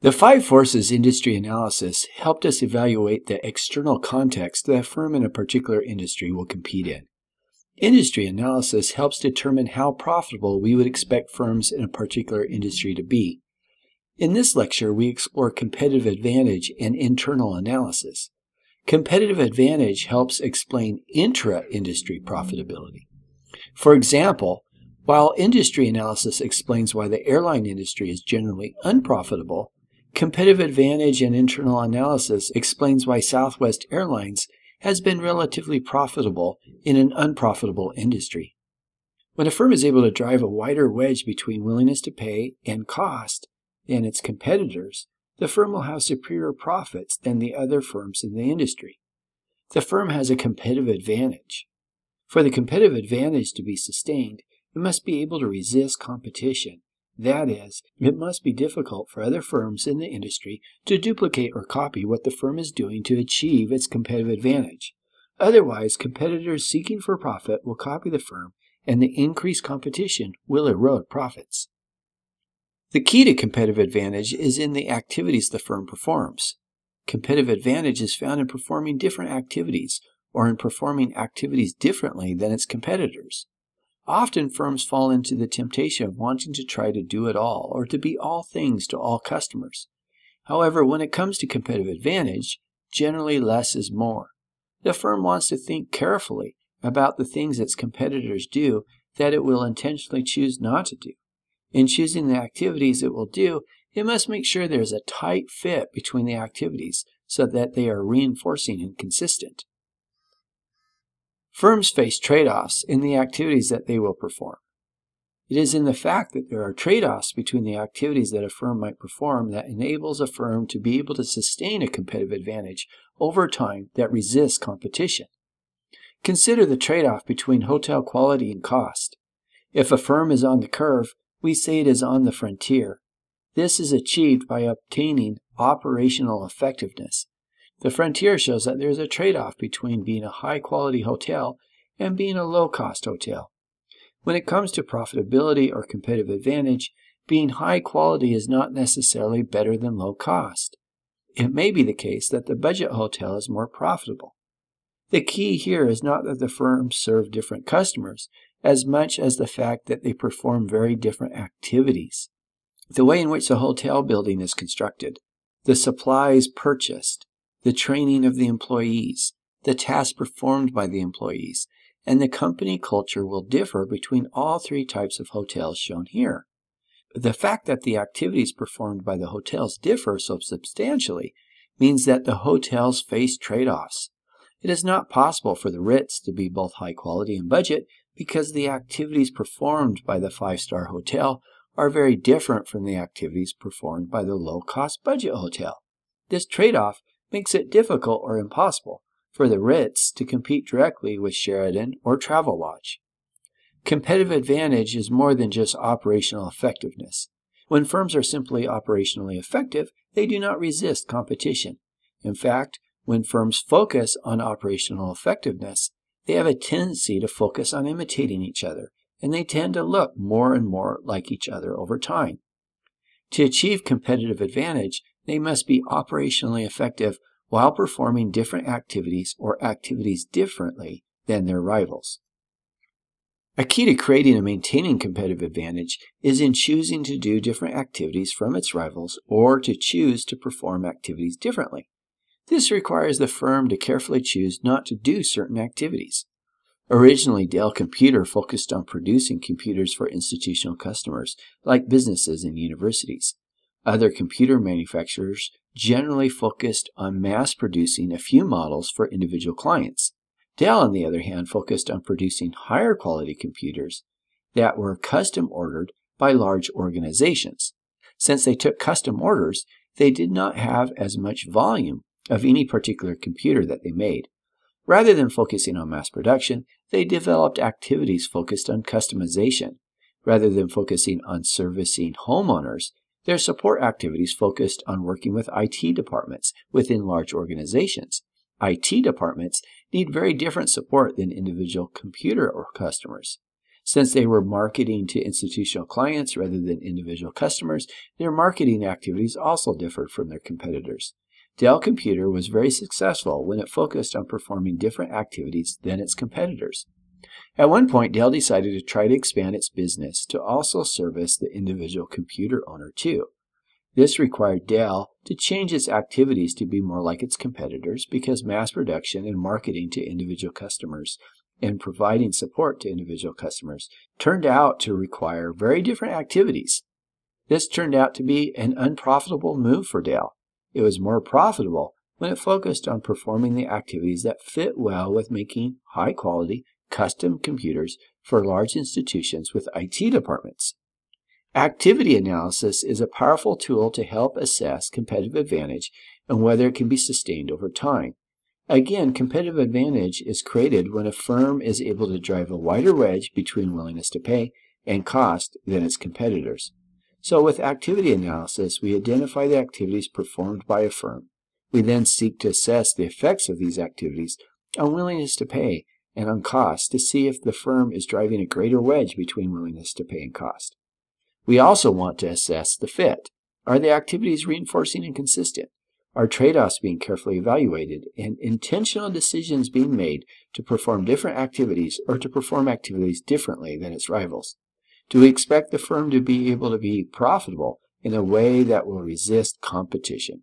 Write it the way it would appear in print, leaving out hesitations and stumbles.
The five forces industry analysis helped us evaluate the external context that a firm in a particular industry will compete in. Industry analysis helps determine how profitable we would expect firms in a particular industry to be. In this lecture, we explore competitive advantage and internal analysis. Competitive advantage helps explain intra-industry profitability. For example, while industry analysis explains why the airline industry is generally unprofitable, competitive advantage and internal analysis explains why Southwest Airlines has been relatively profitable in an unprofitable industry. When a firm is able to drive a wider wedge between willingness to pay and cost than its competitors, the firm will have superior profits than the other firms in the industry. The firm has a competitive advantage. For the competitive advantage to be sustained, it must be able to resist competition. That is, it must be difficult for other firms in the industry to duplicate or copy what the firm is doing to achieve its competitive advantage. Otherwise, competitors seeking for profit will copy the firm, and the increased competition will erode profits. The key to competitive advantage is in the activities the firm performs. Competitive advantage is found in performing different activities, or in performing activities differently than its competitors. Often firms fall into the temptation of wanting to try to do it all or to be all things to all customers. However, when it comes to competitive advantage, generally less is more. The firm wants to think carefully about the things its competitors do that it will intentionally choose not to do. In choosing the activities it will do, it must make sure there is a tight fit between the activities so that they are reinforcing and consistent. Firms face trade-offs in the activities that they will perform. It is in the fact that there are trade-offs between the activities that a firm might perform that enables a firm to be able to sustain a competitive advantage over time that resists competition. Consider the trade-off between hotel quality and cost. If a firm is on the curve, we say it is on the frontier. This is achieved by obtaining operational effectiveness. The frontier shows that there is a trade-off between being a high-quality hotel and being a low-cost hotel. When it comes to profitability or competitive advantage, being high quality is not necessarily better than low cost. It may be the case that the budget hotel is more profitable. The key here is not that the firms serve different customers, as much as the fact that they perform very different activities. The way in which the hotel building is constructed, the supplies purchased, the training of the employees, the tasks performed by the employees, and the company culture will differ between all three types of hotels shown here. The fact that the activities performed by the hotels differ so substantially means that the hotels face trade-offs. It is not possible for the Ritz to be both high quality and budget because the activities performed by the five-star hotel are very different from the activities performed by the low-cost budget hotel. This trade-off makes it difficult or impossible for the Ritz to compete directly with Sheraton or Travelodge. Competitive advantage is more than just operational effectiveness. When firms are simply operationally effective, they do not resist competition. In fact, when firms focus on operational effectiveness, they have a tendency to focus on imitating each other, and they tend to look more and more like each other over time. To achieve competitive advantage, they must be operationally effective while performing different activities or activities differently than their rivals. A key to creating and maintaining competitive advantage is in choosing to do different activities from its rivals or to choose to perform activities differently. This requires the firm to carefully choose not to do certain activities. Originally, Dell Computer focused on producing computers for institutional customers, like businesses and universities. Other computer manufacturers generally focused on mass-producing a few models for individual clients. Dell, on the other hand, focused on producing higher-quality computers that were custom-ordered by large organizations. Since they took custom orders, they did not have as much volume of any particular computer that they made. Rather than focusing on mass production, they developed activities focused on customization. Rather than focusing on servicing homeowners, their support activities focused on working with IT departments within large organizations. IT departments need very different support than individual computer or customers. Since they were marketing to institutional clients rather than individual customers, their marketing activities also differed from their competitors. Dell Computer was very successful when it focused on performing different activities than its competitors. At one point, Dell decided to try to expand its business to also service the individual computer owner too. This required Dell to change its activities to be more like its competitors because mass production and marketing to individual customers and providing support to individual customers turned out to require very different activities. This turned out to be an unprofitable move for Dell. It was more profitable when it focused on performing the activities that fit well with making high-quality, custom computers for large institutions with IT departments. Activity analysis is a powerful tool to help assess competitive advantage and whether it can be sustained over time. Again, competitive advantage is created when a firm is able to drive a wider wedge between willingness to pay and cost than its competitors. So with activity analysis, we identify the activities performed by a firm. We then seek to assess the effects of these activities on willingness to pay and on cost to see if the firm is driving a greater wedge between willingness to pay and cost. We also want to assess the fit. Are the activities reinforcing and consistent? Are trade-offs being carefully evaluated and intentional decisions being made to perform different activities or to perform activities differently than its rivals? Do we expect the firm to be able to be profitable in a way that will resist competition?